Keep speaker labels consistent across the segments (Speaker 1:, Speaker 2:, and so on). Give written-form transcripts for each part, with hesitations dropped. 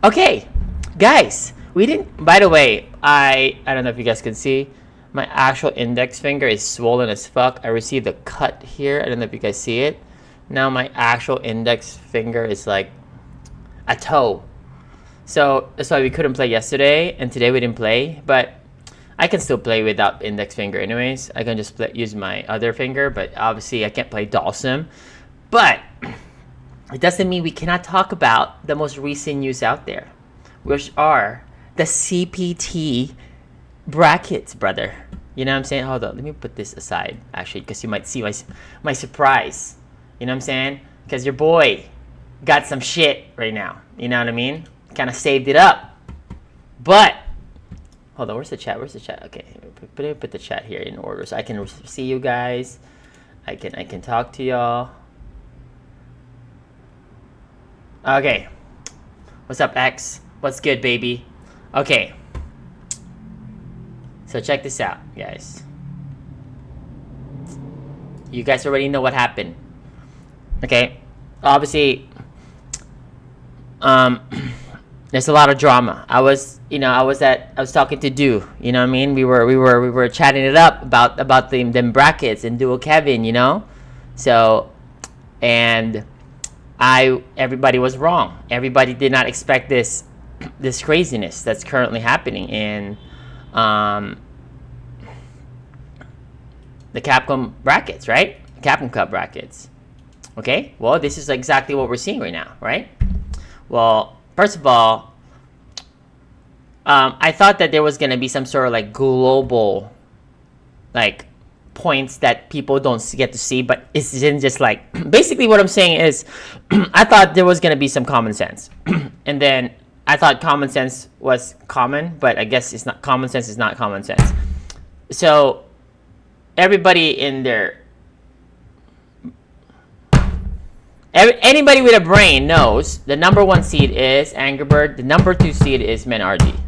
Speaker 1: Okay, guys, we didn't. By the way, I don't know if you guys can see. My actual index finger is swollen as fuck. I received a cut here. I don't know if you guys see it. Now my actual index finger is like a toe. So that's why we couldn't play yesterday, and today we didn't play. But I can still play without index finger anyways. I can just use my other finger, but obviously I can't play Dawson. But it doesn't mean we cannot talk about the most recent news out there, which are the CPT brackets, brother. You know what I'm saying? Hold on, let me put this aside, actually, because you might see my surprise. You know what I'm saying? Because your boy got some shit right now. You know what I mean? Kind of saved it up. But, hold on, where's the chat? Okay, put the chat here in order so I can see you guys. I can talk to y'all. Okay. What's up, X? What's good, baby? Okay. So check this out, guys. You guys already know what happened. Okay. Obviously, there's a lot of drama. I was talking to Do. You know what I mean? We were chatting it up about them brackets and Duo Kevin. You know, so and everybody was wrong. Everybody did not expect this craziness that's currently happening in the Capcom brackets, right? Capcom Cup brackets. Okay, well, this is exactly what we're seeing right now, right? Well, first of all, I thought that there was going to be some sort of like global like points that people don't get to see, but it's just like basically what I'm saying is I thought there was going to be some common sense. And then I thought common sense was common, but I guess it's not. Common sense is not common sense. So everybody in there, anybody with a brain knows the number 1 seed is Angry Bird. The number 2 seed is Men-RG.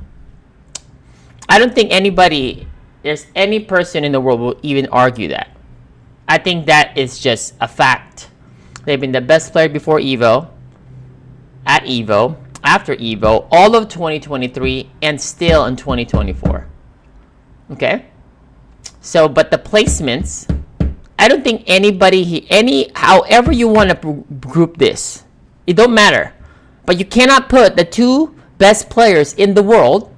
Speaker 1: I don't think there's any person in the world will even argue that. I think that is just a fact. They've been the best player before Evo, at Evo, after Evo, all of 2023, and still in 2024. Okay? So, but the placements, I don't think however you want to group this, it don't matter. But you cannot put the 2 best players in the world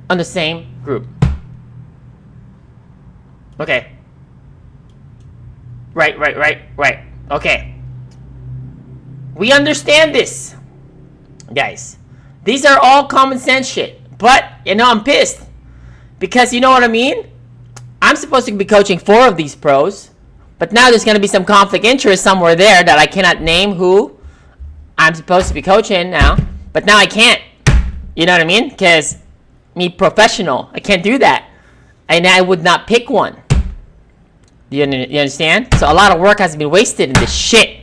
Speaker 1: on the same group. Okay. Right. Okay. We understand this. Guys, these are all common sense shit. But, I'm pissed. Because you know what I mean? I'm supposed to be coaching 4 of these pros. But now there's going to be some conflict interest somewhere there that I cannot name who I'm supposed to be coaching now. But now I can't. You know what I mean? Because me professional, I can't do that. And I would not pick one. You understand? So a lot of work has been wasted in this shit.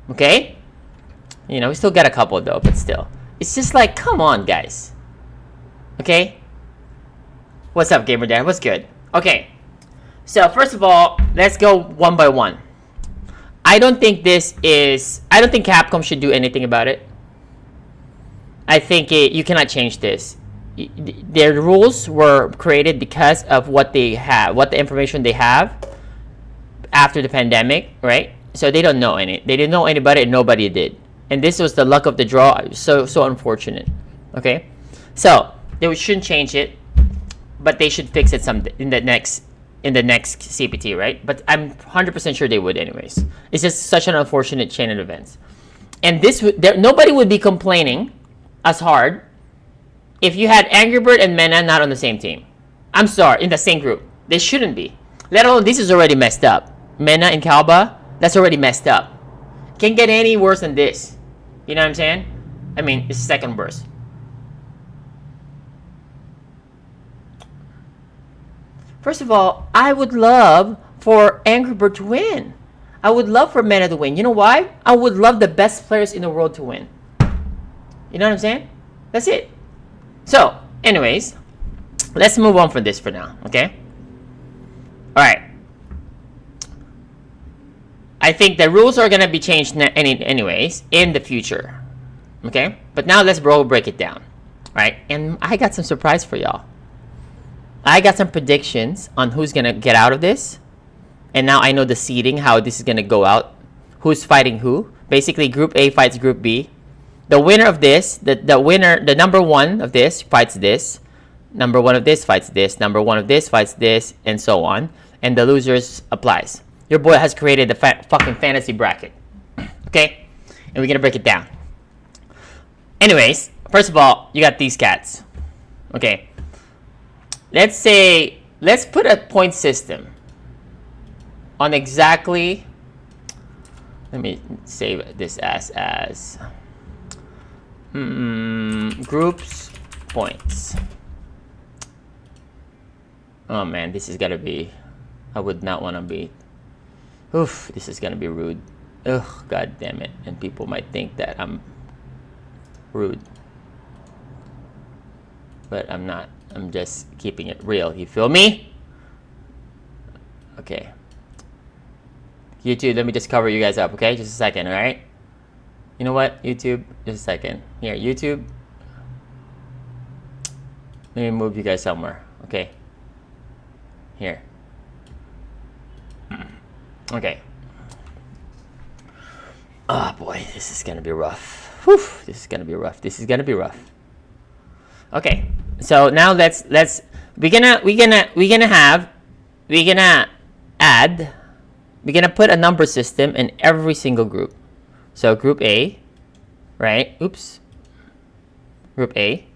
Speaker 1: Okay? We still got a couple though, but still. It's just like, come on, guys. Okay? What's up, Gamer Dan? What's good? Okay. So, first of all, let's go one by one. I don't think Capcom should do anything about it. I think you cannot change this. Their rules were created because of what they have, what the information they have after the pandemic, right? So they don't know They didn't know anybody, and nobody did. And this was the luck of the draw. So unfortunate. Okay, so they shouldn't change it, but they should fix it in the next CPT, right? But I'm 100% sure they would, anyways. It's just such an unfortunate chain of events, and nobody would be complaining as hard if you had Angry Bird and Mena not on the same team. I'm sorry, in the same group. They shouldn't be. Let alone, this is already messed up. Mena and Kalba, that's already messed up. Can't get any worse than this. You know what I'm saying? I mean, it's second worst. First of all, I would love for Angry Bird to win. I would love for Mena to win. You know why? I would love the best players in the world to win. You know what I'm saying? That's it. So, anyways, let's move on from this for now, okay? Alright. I think the rules are going to be changed anyways in the future. Okay, but now let's break it down, right? And I got some surprise for y'all. I got some predictions on who's gonna get out of this, and now I know the seeding, how this is gonna go out, who's fighting who. Basically, Group A fights Group B. The winner of this, the winner, the number one of this fights this, number one of this fights this, number one of this fights this, and so on. And the losers applies. Your boy has created the fucking fantasy bracket. Okay? And we're gonna break it down. Anyways, first of all, you got these cats. Okay. Let's put a point system on exactly, let me save this as groups points. Oh man, this is gonna be, I would not want to be, oof, this is gonna be rude. Ugh, god damn it. And people might think that I'm rude, but I'm not. I'm just keeping it real. You feel me? Okay. YouTube, let me just cover you guys up, okay? Just a second, alright? You know what, YouTube? Just a second. Here, YouTube. Let me move you guys somewhere, okay? Here. Okay. Oh boy, this is gonna be rough. Whew, this is gonna be rough. This is gonna be rough. Okay, so now we're gonna put a number system in every single group. So Group A, right? Oops. Group A,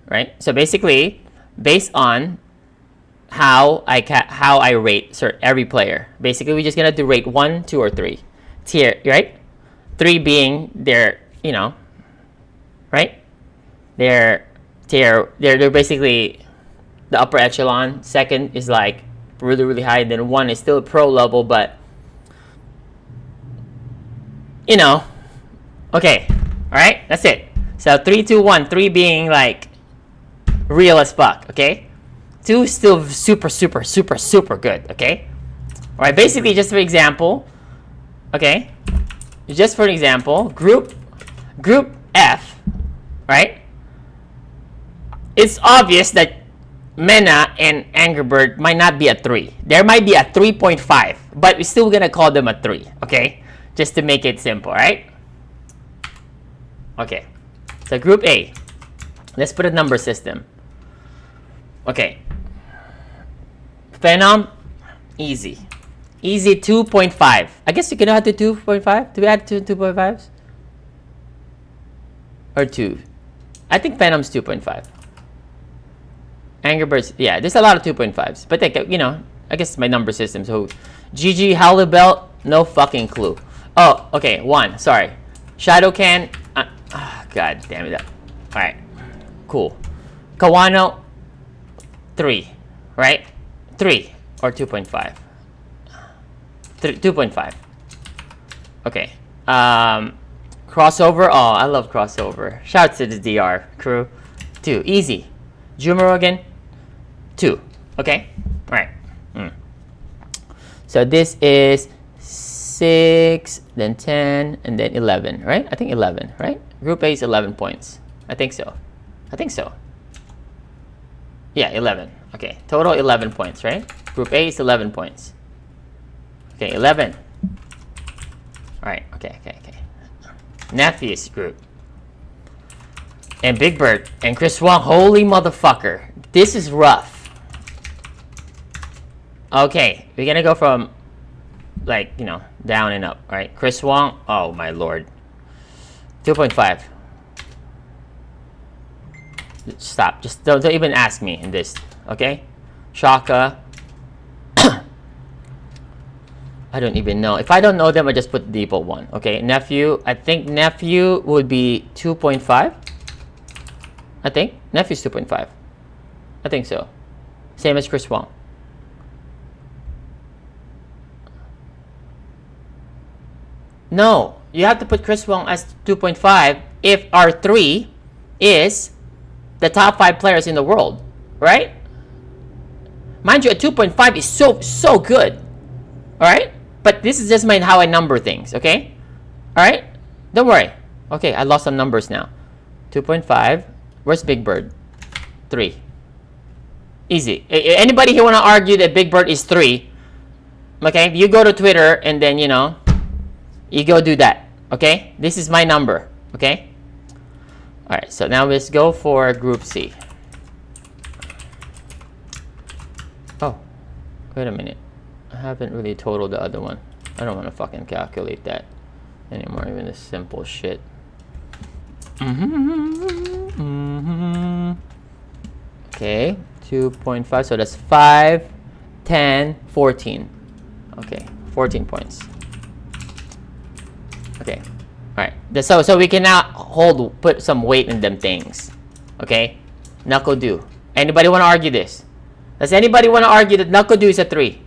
Speaker 1: right? So basically, based on how I rate every player. Basically, we're just gonna do rate 1, 2, or 3 tier, right? 3 being their, you know, right? Their tier. They're basically the upper echelon. Second is like really, really high. Then 1 is still pro level, but you know, okay, all right, that's it. So 3, 2, 1. 3 being like real as fuck. Okay. 2 is still super, super, super, super good. Okay. All right. Basically, just for example. Okay. Just for an example, Group F, right? It's obvious that Mena and Angry Bird might not be a 3. There might be a 3.5, but we're still gonna call them a 3, okay? Just to make it simple, right? Okay, so Group A. Let's put a number system. Okay. Phenom, easy. Easy 2.5. I guess you can add to 2.5. Do we add 2.5s? Or 2? I think Phenom's 2.5. Angry Birds, yeah, there's a lot of 2.5s. But, like, you know, I guess my number system. So, GG, Halibelt, no fucking clue. Oh, okay, 1, sorry. Shadowcan, god damn it. Alright, cool. Kawano, 3, right? 3 or 2.5. 2.5. Okay. Crossover. Oh, I love crossover. Shout out to the DR crew. 2. Easy. Jumarogan. 2. Okay. All right. So this is 6, then 10, and then 11. Right? I think 11. Right? Group A is 11 points. I think so. Yeah, 11. Okay. Total 11 points. Right? Group A is 11 points. Okay, 11. Alright, okay. Nephew's group. And Big Bird and Chris Wong. Holy motherfucker. This is rough. Okay, we're gonna go from, like, you know, down and up. Alright, Chris Wong. Oh, my lord. 2.5. Stop. Just don't even ask me in this. Okay? Shaka. I don't even know. If I don't know them, I just put the default 1. Okay, Nephew. I think Nephew would be 2.5. I think. Nephew's 2.5. I think so. Same as Chris Wong. No. You have to put Chris Wong as 2.5 if R3 is the top 5 players in the world. Right? Mind you, a 2.5 is so good. Alright? But this is just how I number things, okay? Alright? Don't worry. Okay, I lost some numbers now. 2.5. Where's Big Bird? 3. Easy. Anybody here want to argue that Big Bird is 3? Okay, you go to Twitter and then, you know, you go do that. Okay, this is my number. Okay. All right, so now let's go for Group C. Oh, wait a minute. I haven't really totaled the other one. I don't want to fucking calculate that anymore, even this simple shit. Okay, 2.5, so that's 5, 10, 14. Okay, 14 points. Okay, all right. So we can now put some weight in them things. Okay, Knuckle Do. Anybody want to argue this? Does anybody want to argue that Knuckle Do is a 3?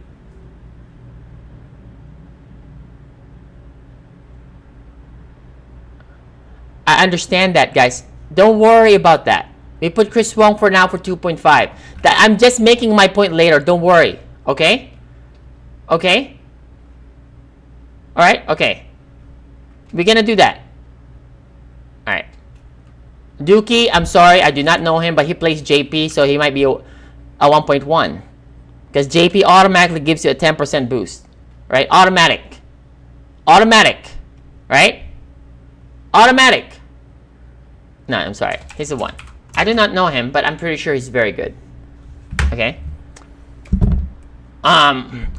Speaker 1: I understand that, guys. Don't worry about that. We put Chris Wong for now for 2.5. I'm just making my point later. Don't worry. Okay? Okay? Alright? Okay. We're gonna do that. Alright. Dookie, I'm sorry. I do not know him, but he plays JP, so he might be a 1.1. Because JP automatically gives you a 10% boost. Right? Automatic. Automatic. Right? Automatic. No, I'm sorry. He's a 1. I do not know him, but I'm pretty sure he's very good. Okay.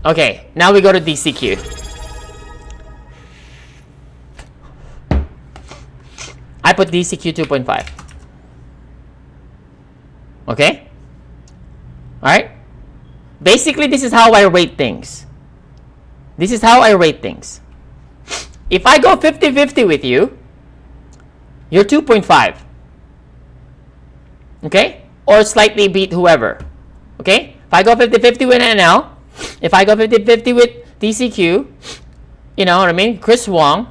Speaker 1: Okay. Now we go to DCQ. I put DCQ 2.5. Okay. All right. Basically, this is how I rate things. This is how I rate things. If I go 50-50 with you, you're 2.5. Okay? Or slightly beat whoever. Okay? If I go 50-50 with NL, if I go 50-50 with DCQ, you know what I mean? Chris Wong,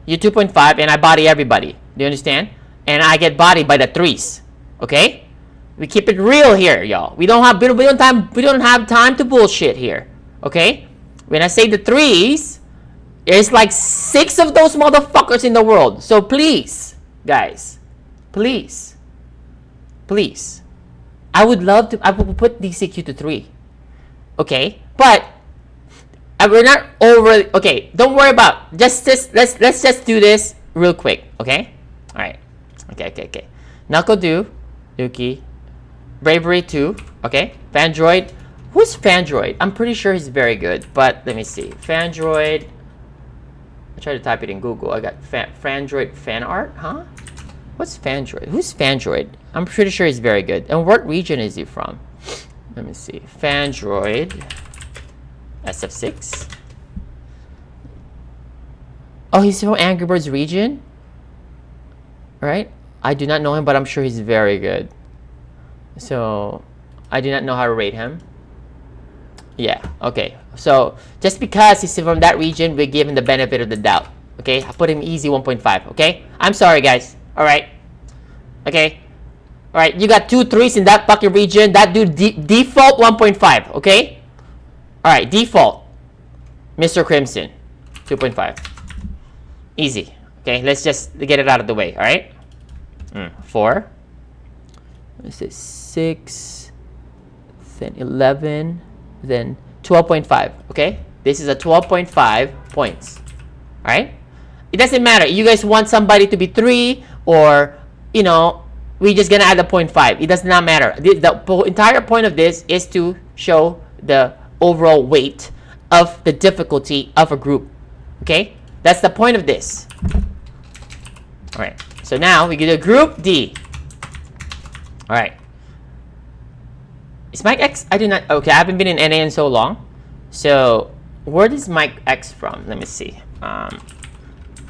Speaker 1: you're 2.5, and I body everybody. Do you understand? And I get bodied by the 3s. Okay? We keep it real here, y'all. We don't have time to bullshit here. Okay? When I say the 3s, there's like 6 of those motherfuckers in the world. So please, guys, please, I would put DCQ to 3. Okay? But we're not over. Okay, don't worry about. Let's just do this real quick. Okay? All right. Okay. Knuckle Do, Dookie, Bravery 2. Okay? Fandroid. Who's Fandroid? I'm pretty sure he's very good, but let me see. Fandroid. I tried to type it in Google. I got Fandroid fan art, huh? What's Fandroid? Who's Fandroid? I'm pretty sure he's very good. And what region is he from? Let me see. Fandroid. SF6. Oh, he's from Angry Birds region? Right? I do not know him, but I'm sure he's very good. So, I do not know how to rate him. Yeah, okay. So, just because he's from that region, we give him the benefit of the doubt. Okay? I put him easy 1.5. Okay? I'm sorry, guys. Alright? Okay? Alright, you got 2 3s in that fucking region. That dude default 1.5. Okay? Alright, default. Mr. Crimson. 2.5. Easy. Okay, let's just get it out of the way. Alright? 4. This is 6. Then 11. Then 12.5. Okay? This is a 12.5 points. Alright? It doesn't matter. You guys want somebody to be 3 or, you know, we're just gonna add a 0.5. It does not matter. The entire point of this is to show the overall weight of the difficulty of a group. Okay? That's the point of this. Alright. So now we get a group D. Alright. Is Mike X? I do not. Okay, I haven't been in NA in so long. So, where is Mike X from? Let me see. I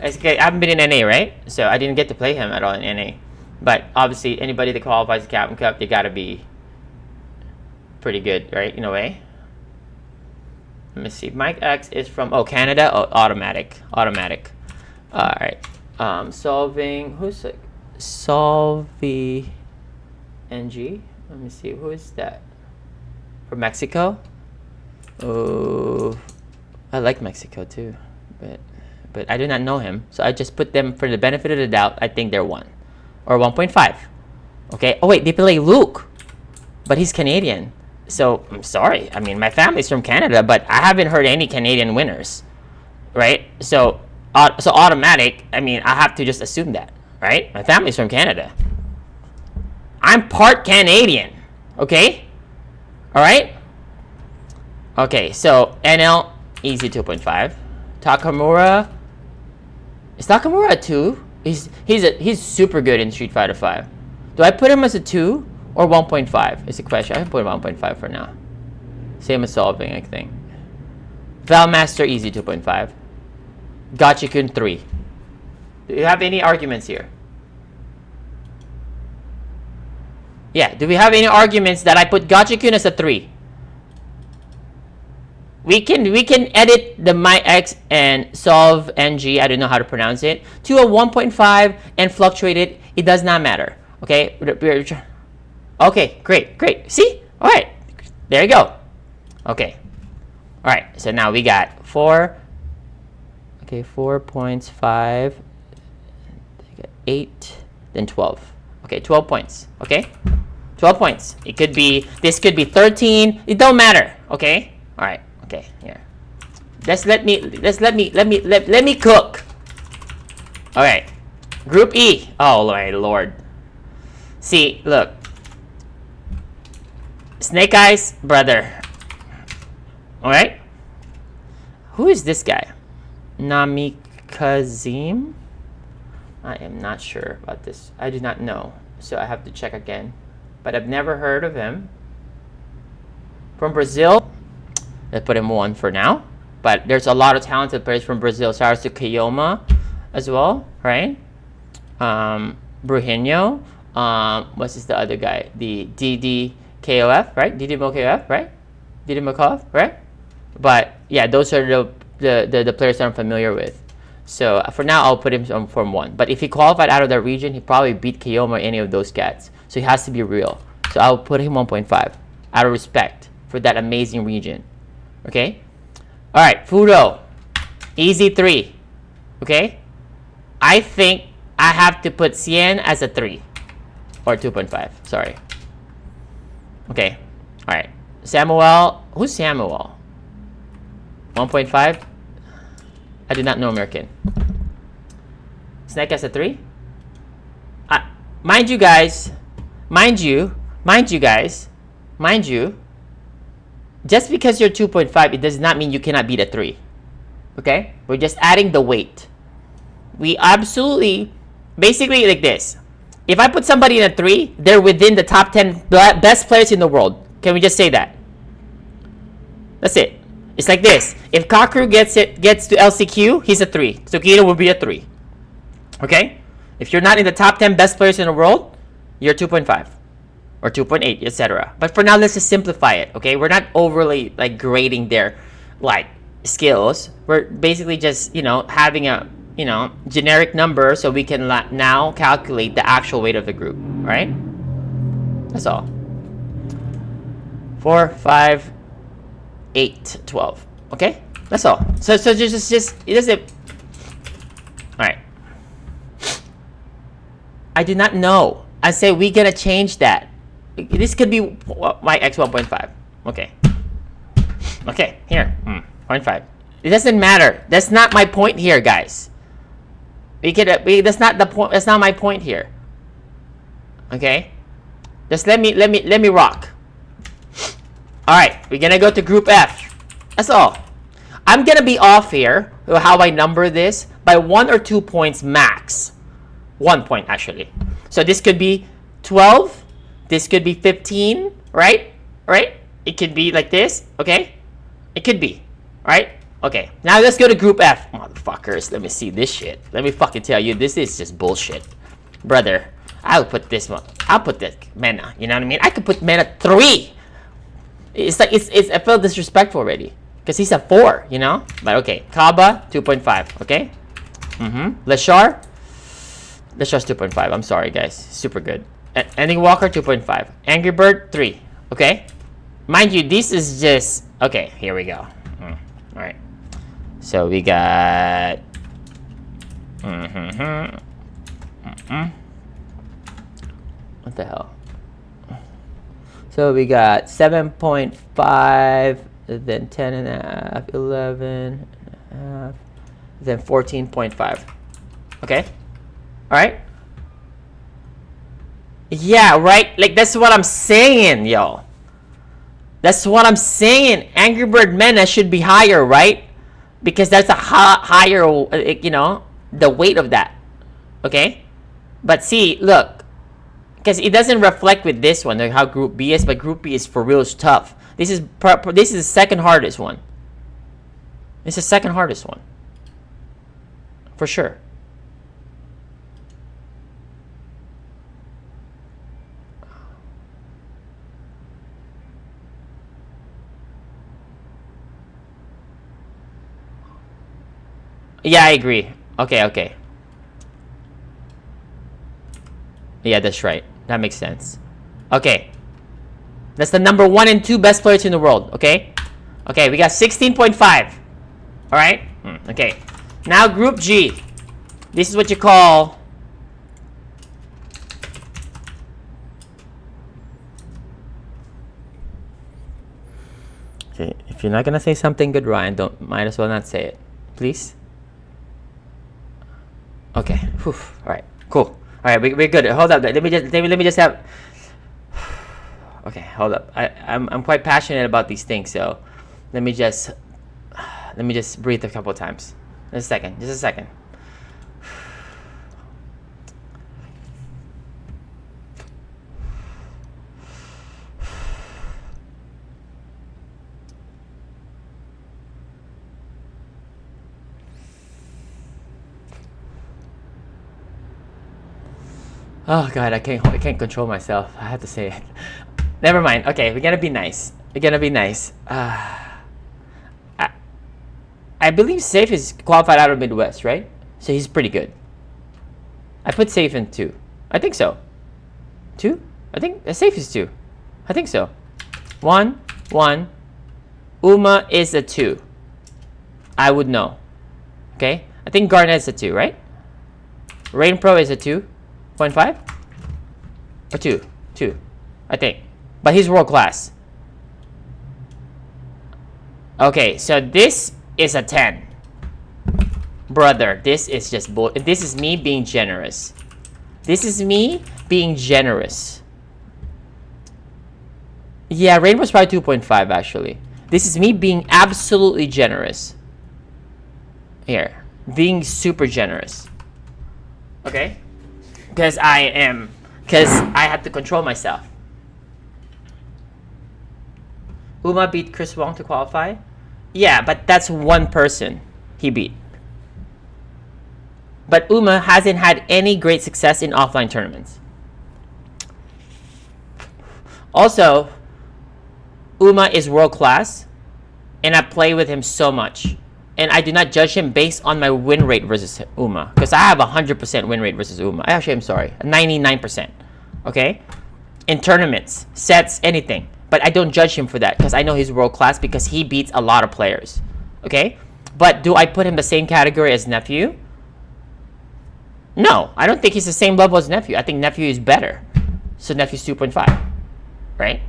Speaker 1: haven't been in NA, right? So, I didn't get to play him at all in NA. But, obviously, anybody that qualifies the Capcom Cup, they gotta be pretty good, right? In a way. Let me see. Mike X is from, Canada? Oh, automatic. Alright. Solving, who's like, Solvi NG? Let me see, who is that? From Mexico? Oh, I like Mexico too, but I do not know him, so I just put them for the benefit of the doubt. I think they're 1. or 1.5. Okay. Oh wait, they play Luke, but he's Canadian. So I'm sorry. I mean, my family's from Canada, but I haven't heard any Canadian winners, right? So automatic. I mean, I have to just assume that, right? My family's from Canada. I'm part Canadian. Okay. All right. Okay. So NL easy 2.5. Takamura. Is Takamura a 2? He's super good in Street Fighter 5. Do I put him as a 2 or 1.5? It's a question. I can put 1.5 for now. Same as solving, I think. Valmaster easy 2.5. Gachikun 3. Do you have any arguments here? Yeah, do we have any arguments that I put Gachikun as a 3? We can edit the myx and solve ng, I don't know how to pronounce it, to a 1.5 and fluctuate it. It does not matter. Okay? Okay, great. See? Alright. There you go. Okay. Alright, so now we got 4. Okay, 4 points, 5, 8, then 12. Okay, 12 points. Okay? 12 points. It could be, this could be 13. It don't matter. Okay? Alright. Okay, here. Let me cook. Alright. Group E. Oh my lord. See, look. Snake Eyes, brother. Alright? Who is this guy? Namikazim? I am not sure about this. I do not know. So I have to check again. But I've never heard of him. From Brazil. Let's put him 1 for now. But there's a lot of talented players from Brazil. Sarasu Kiyoma as well, right? Bruhinho. What's this the other guy? The DDKOF, right? DDMOKF, right? DDMOKF, right? But yeah, those are the players that I'm familiar with. So for now, I'll put him on Form 1. But if he qualified out of that region, he probably beat Kiyoma or any of those cats. So he has to be real. So I'll put him 1.5 out of respect for that amazing region. Okay? Alright, Fudo. Easy 3. Okay? I think I have to put Cien as a 3. Or 2.5. Sorry. Okay. Alright. Samuel. Who's Samuel? 1.5? I do not know American. Snake as a 3? Mind you, just because you're 2.5, it does not mean you cannot beat a 3. Okay? We're just adding the weight. We absolutely, basically like this. If I put somebody in a 3, they're within the top 10 best players in the world. Can we just say that? That's it. It's like this. If Kakeru gets to LCQ, he's a 3. Tsukino will be a 3. Okay? If you're not in the top 10 best players in the world, you're 2.5. Or 2.8, etc. But for now, let's just simplify it, okay? We're not overly, like, grading their, like, skills. We're basically just, having a, generic number so we can now calculate the actual weight of the group, right? That's all. 4, 5, 8, 12. Okay? That's all. So just it doesn't... Alright. I do not know. I say we gotta change that. This could be my x 1.5. Okay. Okay, here. 0.5. It doesn't matter. That's not my point here, guys. That's not the point. That's not my point here. Okay? Just let me rock. Alright, we're gonna go to group F. That's all. I'm gonna be off here with how I number this by 1 or 2 points max. 1 point actually. So this could be 12. This could be 15, right? Right? It could be like this, okay? It could be, right? Okay, now let's go to group F. Motherfuckers, let me see this shit. Let me fucking tell you, this is just bullshit. Brother, I'll put this one. I'll put this Mena, you know what I mean? I could put Mena 3. It's like, I feel disrespectful already. Because he's a 4, But okay, Kaba, 2.5, okay? Leshar's 2.5. I'm sorry, guys. Super good. Ending Walker, 2.5. Angry Bird, 3. Okay? Mind you, this is just... Okay, here we go. Alright. So we got... What the hell? So we got 7.5, then 10.5, 11.5, then 14.5. Okay? Alright? Yeah, right? Like, that's what I'm saying, yo. That's what I'm saying. Angry Bird Menace should be higher, right? Because that's a higher, you know, the weight of that. Okay? But see, look. Because it doesn't reflect with this one, like how Group B is, but Group B is for real tough. This is the second hardest one. It's the second hardest one. For sure. Yeah, I agree. Okay. Yeah, that's right. That makes sense. Okay. That's the number 1 and 2 best players in the world, okay? Okay, we got 16.5. Alright? Okay. Now Group G. This is what you call... Okay, if you're not gonna say something good, Ryan, might as well not say it. Please? Okay. Whew. Alright, cool. Alright, we're good. Hold up. Let me just have... Okay, hold up. I'm quite passionate about these things, so let me just breathe a couple times. Just a second. Oh god, I can't control myself. I have to say it. Never mind. Okay, we're gonna be nice. I believe Safe is qualified out of Midwest, right? So he's pretty good. I put Safe in 2. I think so. 2? I think Safe is 2. I think so. 1. Uma is a 2. I would know. Okay? I think Garnet's a 2, right? Rain Pro is a 2.5? Or 2? 2. I think. But he's world class. Okay, so this is a 10. Brother, this is just this is me being generous. Yeah, Rainbow's probably 2.5 actually. This is me being absolutely generous. Here. Being super generous. Okay? Because I have to control myself. Uma beat Chris Wong to qualify? Yeah, but that's one person he beat. But Uma hasn't had any great success in offline tournaments. Also, Uma is world class, and I play with him so much. And I do not judge him based on my win rate versus Uma. Because I have a 100% win rate versus Uma. Actually, I'm sorry, 99%. Okay? In tournaments, sets, anything. But I don't judge him for that because I know he's world class because he beats a lot of players. Okay? But do I put him the same category as Nephew? No, I don't think he's the same level as Nephew. I think Nephew is better. So Nephew's 2.5. Right?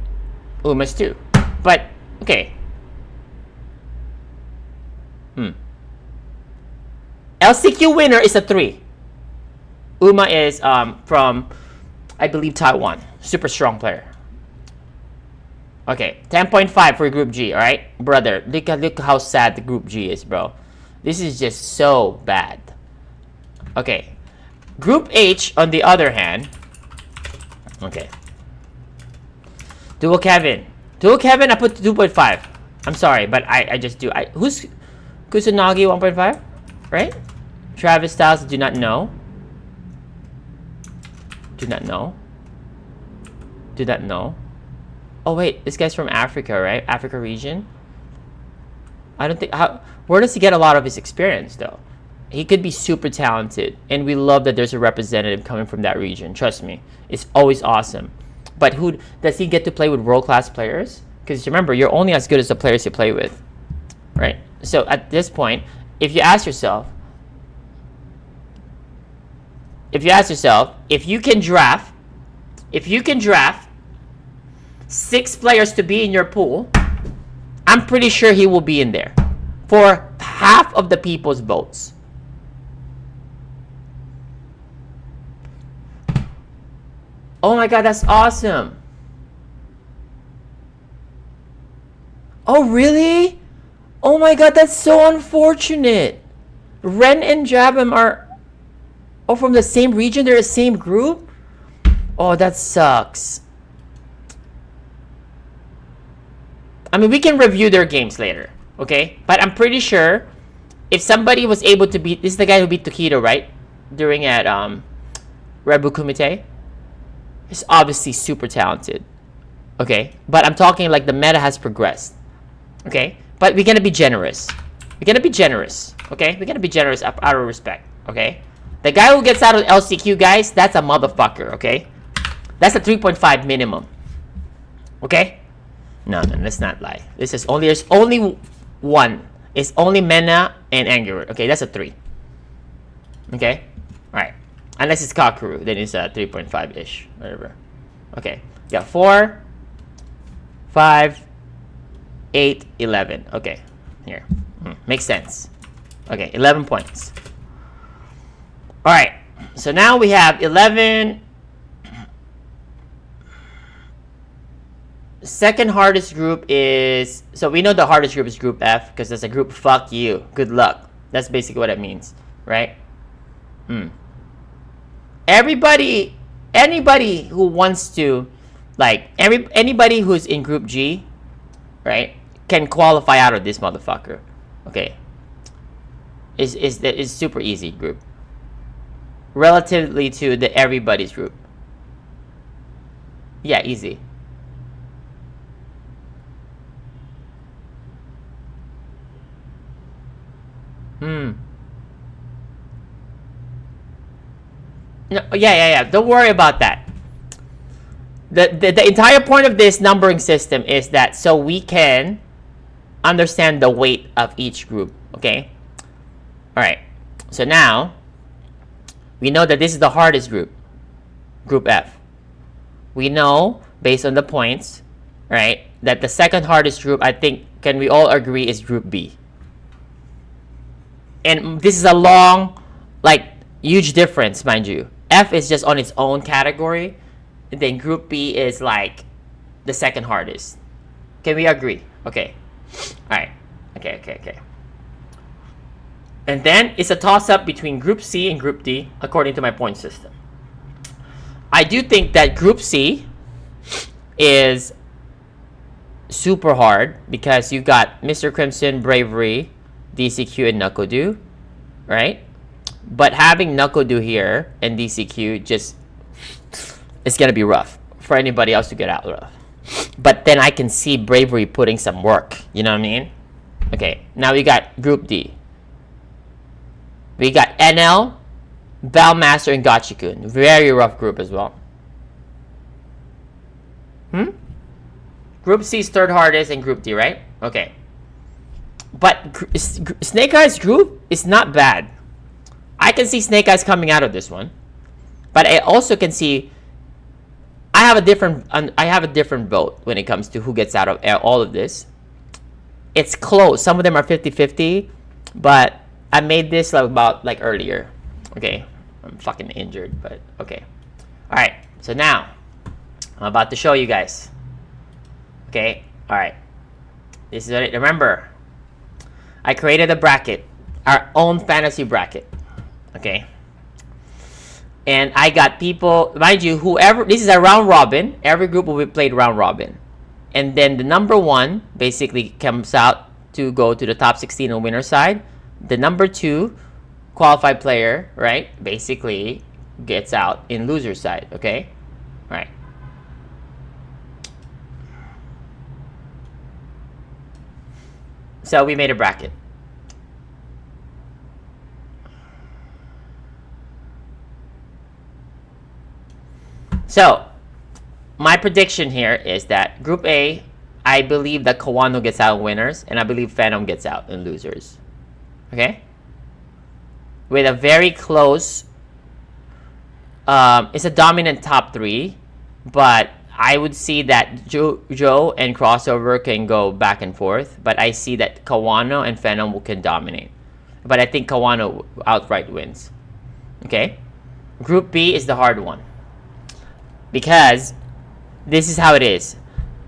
Speaker 1: Uma's 2. But, okay. LCQ winner is a 3. Uma is from, I believe, Taiwan. Super strong player. Okay, 10.5 for Group G, alright? Brother, look how sad the Group G is, bro. This is just so bad. Okay. Group H, on the other hand... Okay. Duo Kevin, I put 2.5. I'm sorry, but I just do. Who's Kusanagi 1.5? Right? Travis Styles, do not know. Oh wait, this guy's from Africa, right? Africa region. I don't think where does he get a lot of his experience though? He could be super talented, and we love that there's a representative coming from that region. Trust me, it's always awesome. But who does he get to play with world-class players? Because remember, you're only as good as the players you play with, right? So at this point, if you ask yourself, if you can draft if you can draft 6 players to be in your pool, I'm pretty sure he will be in there for half of the people's votes. Oh my god, that's awesome. Oh really? Oh my god, that's so unfortunate. Ren and Jabam are from the same region, they're the same group? Oh, that sucks. I mean, we can review their games later, okay? But I'm pretty sure if somebody was able to beat... This is the guy who beat Tokido, right? During at Rebu Kumite. He's obviously super talented, okay? But I'm talking like the meta has progressed, okay? But we're gonna be generous. We're gonna be generous, okay? We're gonna be generous out of respect, okay? The guy who gets out of LCQ, guys, that's a motherfucker, okay? That's a 3.5 minimum, okay? No, let's not lie. This is only... There's only one. It's only Mena and Angular. Okay, that's a 3. Okay? Alright. Unless it's Kakuru, then it's a 3.5-ish. Whatever. Okay. Yeah, 4, 5, 8, 11. Okay. Here. Makes sense. Okay, 11 points. Alright. So now we have 11... Second hardest group is... So we know the hardest group is Group F, because there's a group, fuck you, good luck. That's basically what it means, right? Anybody who wants to, like, anybody who's in Group G, right, can qualify out of this motherfucker. Okay. It's super easy group. Relatively to the everybody's group. Yeah, easy. No, yeah. Don't worry about that. The entire point of this numbering system is that so we can understand the weight of each group, okay? Alright. So now, we know that this is the hardest group. Group F. We know, based on the points, right, that the second hardest group, I think, can we all agree, is Group B. And this is a long, like, huge difference, mind you. F is just on its own category. And then Group B is, like, the second hardest. Can we agree? Okay. Alright. Okay. And then, it's a toss-up between Group C and Group D, according to my point system. I do think that Group C is super hard, because you got Mr. Crimson, Bravery, DCQ, and Knuckledew, right? But having Knuckledew here and DCQ just... It's gonna be rough for anybody else to get out of. But then I can see Bravery putting some work, you know what I mean? Okay, now we got Group D. We got NL, Valmaster, and Gachikun. Very rough group as well. Group C is third hardest, and Group D, right? Okay. But Snake Eyes group is not bad. I can see Snake Eyes coming out of this one. But I also can see... I have a different vote when it comes to who gets out of all of this. It's close. Some of them are 50-50. But I made this like earlier. Okay. I'm fucking injured, but okay. Alright. So now, I'm about to show you guys. Okay. Alright. This is it. Remember, I created a bracket. Our own fantasy bracket. Okay. And I got people, mind you, whoever, this is a round robin. Every group will be played round robin. And then the number 1 basically comes out to go to the top 16 on winner side. The number 2 qualified player, right, basically gets out in loser side, okay? All right. So we made a bracket. So, my prediction here is that Group A, I believe that Kawano gets out in winners, and I believe Phantom gets out in losers. Okay? With a very close... it's a dominant top 3, but I would see that Joe and Crossover can go back and forth, but I see that Kawano and Phenom can dominate. But I think Kawano outright wins. Okay? Group B is the hard one. Because this is how it is.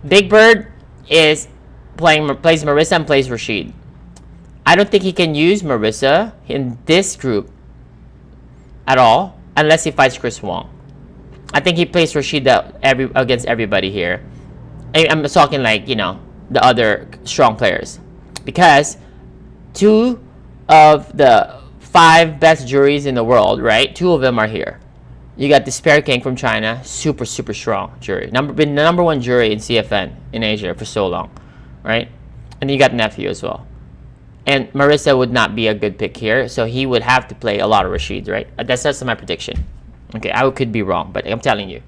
Speaker 1: Big Bird plays Marissa and plays Rashid. I don't think he can use Marissa in this group at all unless he fights Chris Wong. I think he plays Rashid against everybody here. I'm talking like, the other strong players. Because 2 of the 5 best juries in the world, right? 2 of them are here. You got Despair King from China, super, super strong jury. Been the number 1 jury in CFN in Asia for so long, right? And then you got Nephew as well. And Marissa would not be a good pick here, so he would have to play a lot of Rashids, right? That's my prediction. Okay, I could be wrong, but I'm telling you.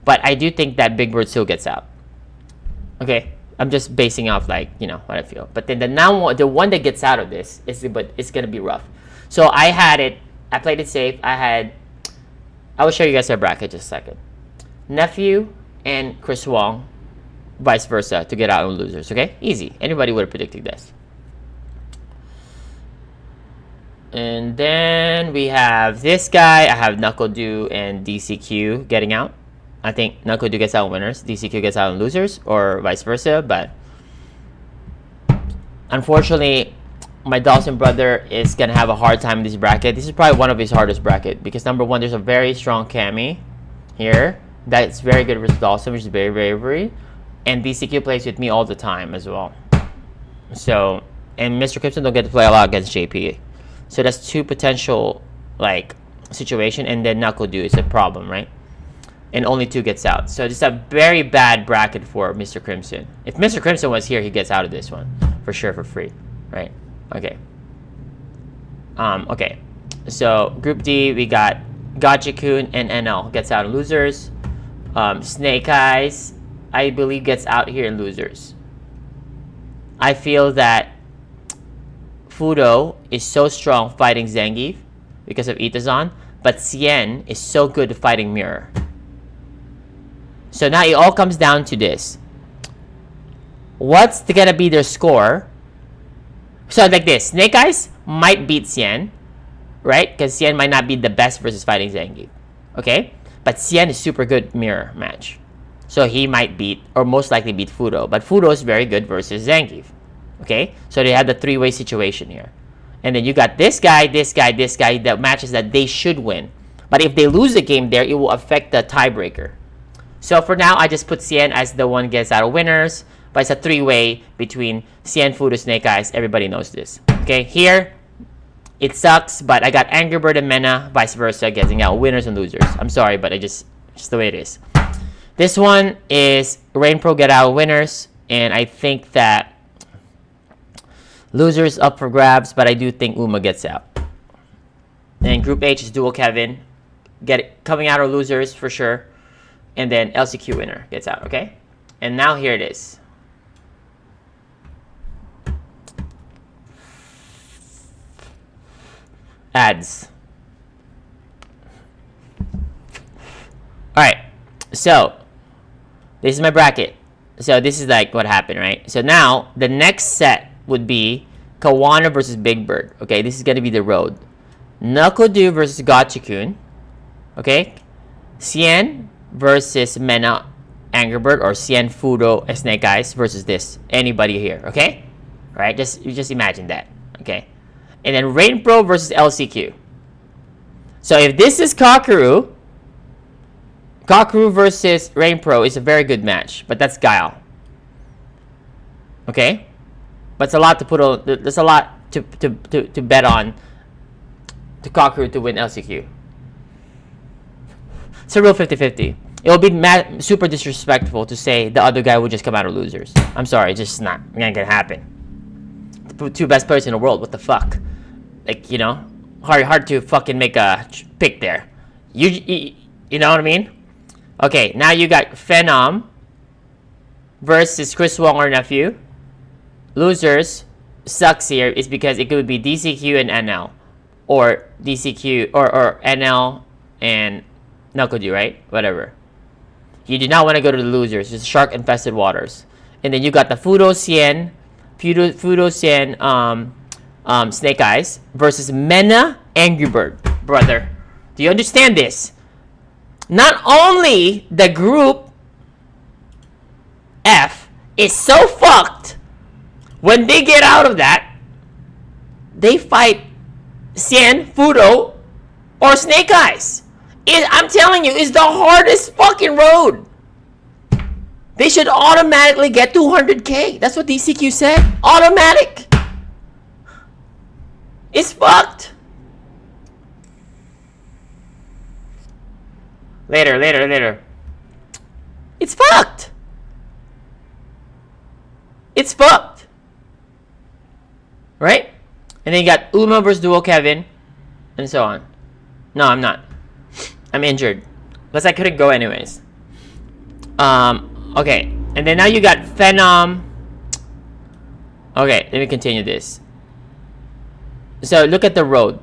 Speaker 1: But I do think that Big Bird still gets out. Okay, I'm just basing off what I feel. But then the one that gets out of this it's gonna be rough. So I played it safe. I will show you guys our bracket just a second. Nephew and Chris Wong, vice versa, to get out on losers. Okay, easy. Anybody would have predicted this. And then we have this guy. I have Knuckle Dew and DCQ getting out. I think Knuckle Dew gets out on winners, DCQ gets out on losers, or vice versa. But unfortunately, my Dawson brother is gonna have a hard time in this bracket. This is probably one of his hardest bracket because number 1, there's a very strong Cammy here that's very good versus Dawson, which is very bravery, and DCQ plays with me all the time as well. So, and Mr. Crimson don't get to play a lot against JP. So that's 2 potential situation, and then Knuckle Dew is a problem, right? And only 2 gets out. So just a very bad bracket for Mr. Crimson. If Mr. Crimson was here, he gets out of this one for sure for free, right? Okay. Okay. So Group D, we got Gotcha-kun and NL gets out in losers. Snake Eyes, I believe, gets out here in losers. I feel that Fudo is so strong fighting Zangief because of Itazan, but Cien is so good at fighting Mirror. So now it all comes down to this. What's gonna be their score? So like this, Snake Eyes might beat Cien, right? Because Cien might not be the best versus fighting Zangief. Okay? But Cien is super good Mirror match. So he might beat, or most likely beat Fudo. But Fudo is very good versus Zangief. Okay, so they had the 3-way situation here. And then you got this guy, the matches that they should win. But if they lose the game there, it will affect the tiebreaker. So for now, I just put Cien as the one gets out of winners. But it's a 3-way between Cien, Fudo, Snake Eyes. Everybody knows this. Okay, here, it sucks, but I got Angry Bird and Mena, vice versa, getting out winners and losers. I'm sorry, but just the way it is. This one is Rain Pro get out winners, and I think that losers up for grabs, but I do think Uma gets out. And Group H is Dual Kevin, coming out of losers for sure, and then LCQ winner gets out. Okay, and now here it is. Ads. All right, so this is my bracket. So this is what happened, right? So now the next set would be Kawana versus Big Bird. Okay, this is gonna be the road. Knuckle Dew versus Gotcha-kun. Okay, Cien versus Mena Angry Bird, or Cien, Fudo, and Snake Eyes versus this. Anybody here? Okay, all right. Just imagine that. Okay, and then Rain Pro versus LCQ. So if this is Kakaru versus Rain Pro is a very good match, but that's Guile. Okay. But it's a lot to put on. There's a lot to bet on to Kakaru to win LCQ. It's a real 50-50. It will be super disrespectful to say the other guy would just come out of losers. I'm sorry, it's just not gonna happen. The 2 best players in the world. What the fuck? Hard to fucking make a pick there. You know what I mean? Okay, now you got Phenom versus Chris Wong or Nephew. Losers sucks here is because it could be DCQ and NL, or DCQ or NL and Knuckle Dew, right? Whatever. You do not want to go to the losers. It's shark infested waters. And then you got the Fudo Sien, Snake Eyes versus Mena Angry Bird. Brother, do you understand this? Not only the group F is so fucked, when they get out of that, they fight Sien, Fudo, or Snake Eyes. I'm telling you, it's the hardest fucking road. They should automatically get 200K. That's what DCQ said. Automatic. It's fucked. Later. It's fucked. It's fucked. Right? And then you got Uma versus Duo Kevin, and so on. No, I'm not. I'm injured. Plus, I couldn't go anyways. Okay. And then now you got Phenom. Okay, let me continue this. So, look at the road.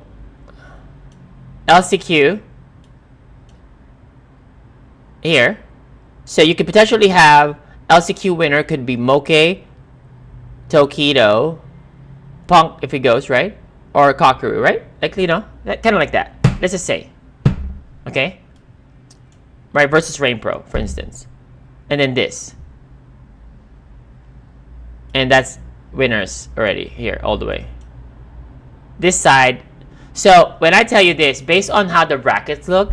Speaker 1: LCQ. Here. So, you could potentially have LCQ winner could be Moke, Tokido, Punk if he goes, right? Or Kakeru, right? Like, you know, kind of like that. Let's just say. Okay? Right, versus Rain Pro, for instance. And then this. And that's winners already here, all the way. This side. So, when I tell you this, based on how the brackets look,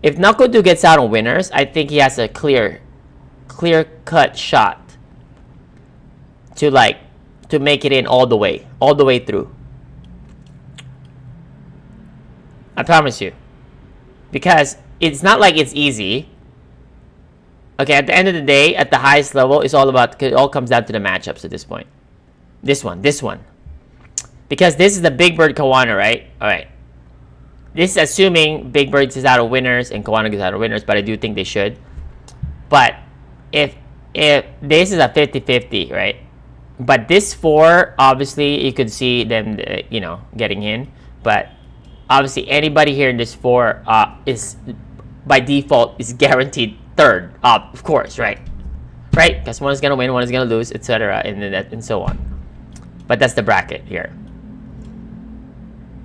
Speaker 1: if Nakodu gets out on winners, I think he has a clear-cut shot to make it in all the way through. I promise you. Because it's not like it's easy. Okay, at the end of the day, at the highest level, it all comes down to the matchups at this point. This one. Because this is the Big Bird Kawana, right? Alright. This is assuming Big Bird is out of winners and Kawana gets out of winners, but I do think they should. But if this is a 50-50, right? But this 4, obviously, you could see them, getting in. But obviously, anybody here in this 4 is, by default, is guaranteed 3rd. Of course, right? Right? Because one is going to win, one is going to lose, etc. And so on. But that's the bracket here.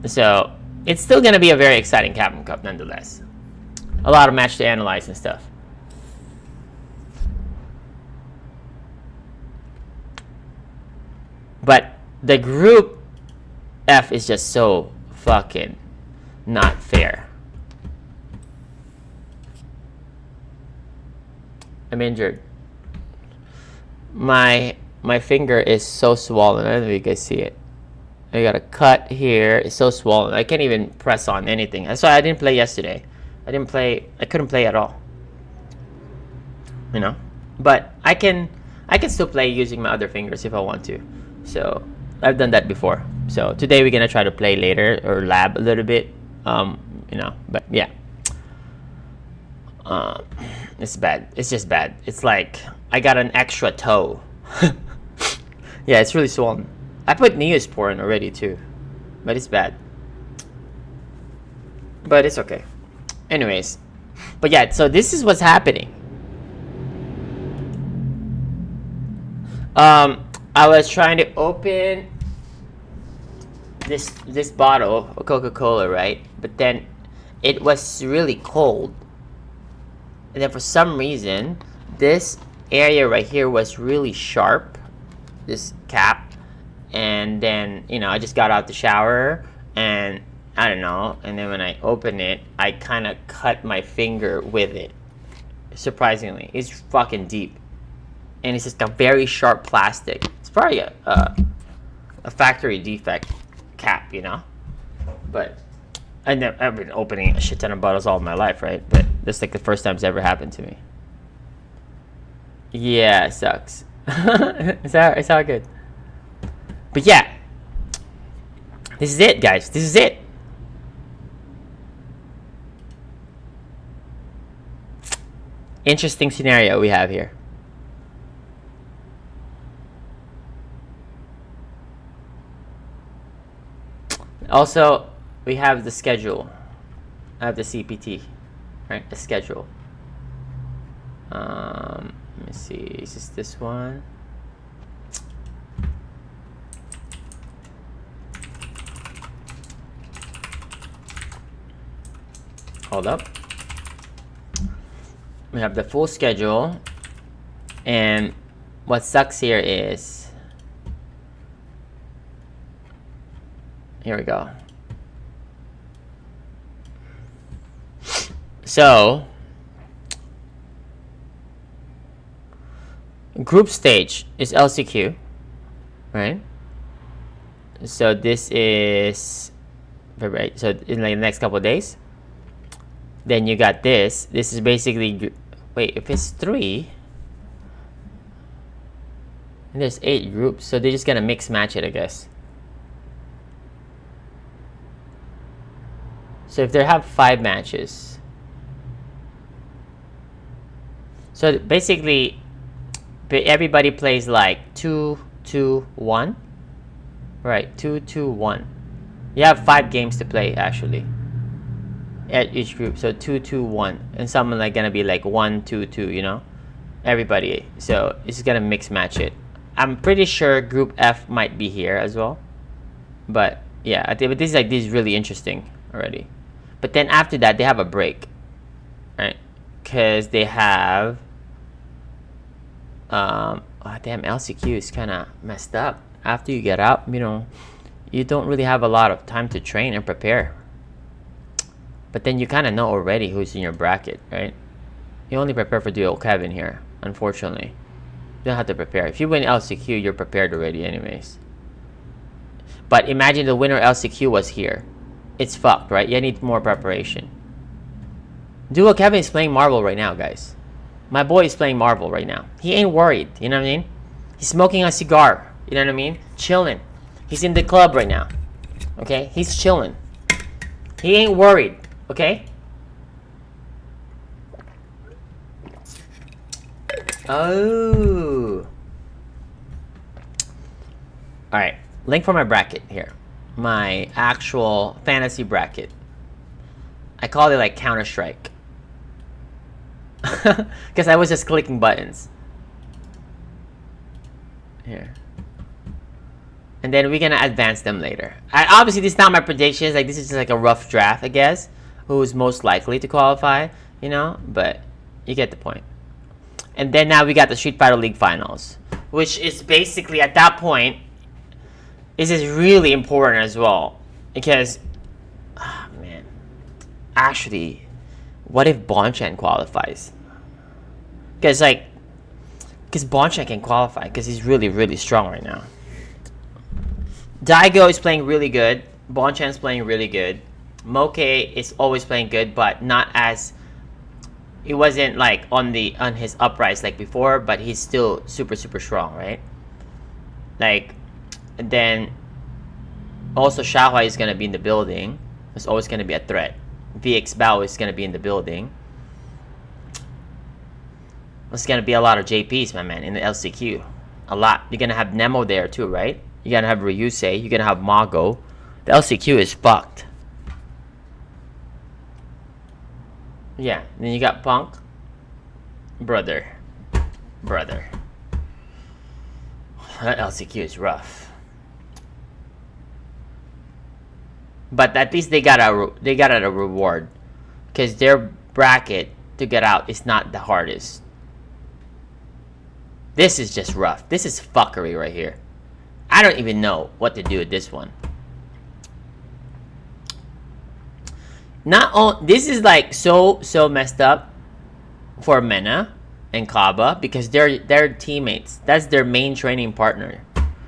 Speaker 1: So, it's still going to be a very exciting Capcom Cup, nonetheless. A lot of match to analyze and stuff. But the group F is just so fucking not fair. I'm injured. My finger is so swollen. I don't know if you guys see it. I got a cut here. It's so swollen. I can't even press on anything. That's why I didn't play yesterday. I couldn't play at all. You know? But I can still play using my other fingers if I want to. So I've done that before. So today we're gonna try to play later or lab a little bit. But yeah. It's bad. It's just bad. It's like I got an extra toe. Yeah, it's really swollen. I put Neosporin already too, but it's bad. But it's okay. Anyways, but yeah, so this is what's happening. I was trying to open this bottle of Coca-Cola, right? But then it was really cold. And then for some reason, this area right here was really sharp, this cap. And then, I just got out the shower and I don't know. And then when I open it, I kind of cut my finger with it. Surprisingly, it's fucking deep. And it's just a very sharp plastic. It's probably a factory defect cap, But I've been opening a shit ton of bottles all my life, right? But this is like the first time it's ever happened to me. Yeah, it sucks. It's all good. But yeah, this is it, guys. This is it. Interesting scenario we have here. Also, we have the schedule. I have the CPT, right? The schedule. Let me see. Is this one? Hold up. We have the full schedule, and what sucks here is, here we go. So, group stage is LCQ, right? So this is February. So in like the next couple of days. Then you got this. This is basically, wait, if it's 3, and there's 8 groups, so they're just gonna mix match it, I guess. So if they have 5 matches, so basically everybody plays like 2-2-1, right? 2-2-1. You have 5 games to play actually at each group, so 2-2-1, and some are like gonna be like 1-2-2, you know, everybody. So it's gonna mix match it. I'm pretty sure Group F might be here as well, but yeah, I think, but this is really interesting already. But then after that, they have a break, right? Because they have oh, damn, LCQ is kind of messed up. After you get out, you know, you don't really have a lot of time to train and prepare. But then you kind of know already who's in your bracket, right? You only prepare for duo Kevin here, unfortunately. You don't have to prepare. If you win LCQ, you're prepared already anyways. But imagine the winner LCQ was here. It's fucked, right? You need more preparation. Duo Kevin is playing Marvel right now, guys. My boy is playing Marvel right now. He ain't worried, you know what I mean? He's smoking a cigar, you know what I mean? Chilling. He's in the club right now, okay? He's chilling. He ain't worried. Okay? Oh. Alright. Link for my bracket here. My actual fantasy bracket. I call it like Counter-Strike. Because I was just clicking buttons. Here. And then we're gonna advance them later. Obviously, this is not my predictions. Like, this is just like a rough draft, I guess. Who's most likely to qualify, you know? But you get the point. And then now we got the Street Fighter League Finals, which is basically, at that point, this is really important as well. Because, oh man. Actually, what if Bonchan qualifies? Because, like, Bonchan can qualify because he's really, really strong right now. Daigo is playing really good. Bonchan's playing really good. Moke is always playing good, but not as... It wasn't like on his uprise like before, but he's still super, super strong, right? Like, and then also Xiaohua is going to be in the building. It's always going to be a threat. VX Bao is going to be in the building. There's going to be a lot of JPs, my man, in the LCQ. A lot. You're going to have Nemo there too, right? You're going to have Ryusei. You're going to have Mago. The LCQ is fucked. Yeah. Then you got Punk. Brother. That LCQ is rough. But at least they got a reward. Because their bracket to get out is not the hardest. This is just rough. This is fuckery right here. I don't even know what to do with this one. This is like so messed up for Mena and Kaba because they're teammates. That's their main training partner.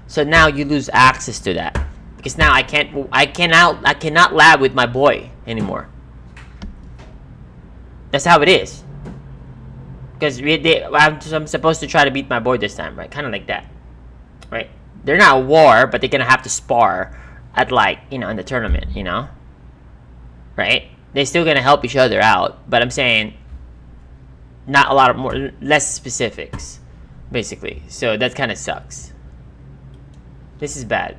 Speaker 1: So now you lose access to that because now I cannot lab with my boy anymore. That's how it is. Because I'm supposed to try to beat my boy this time, right? Kind of like that, right? They're not at war, but they're gonna have to spar at, like, you know, in the tournament, you know, right? They're still gonna help each other out, but I'm saying not a lot of less specifics, basically. So that kind of sucks. This is bad.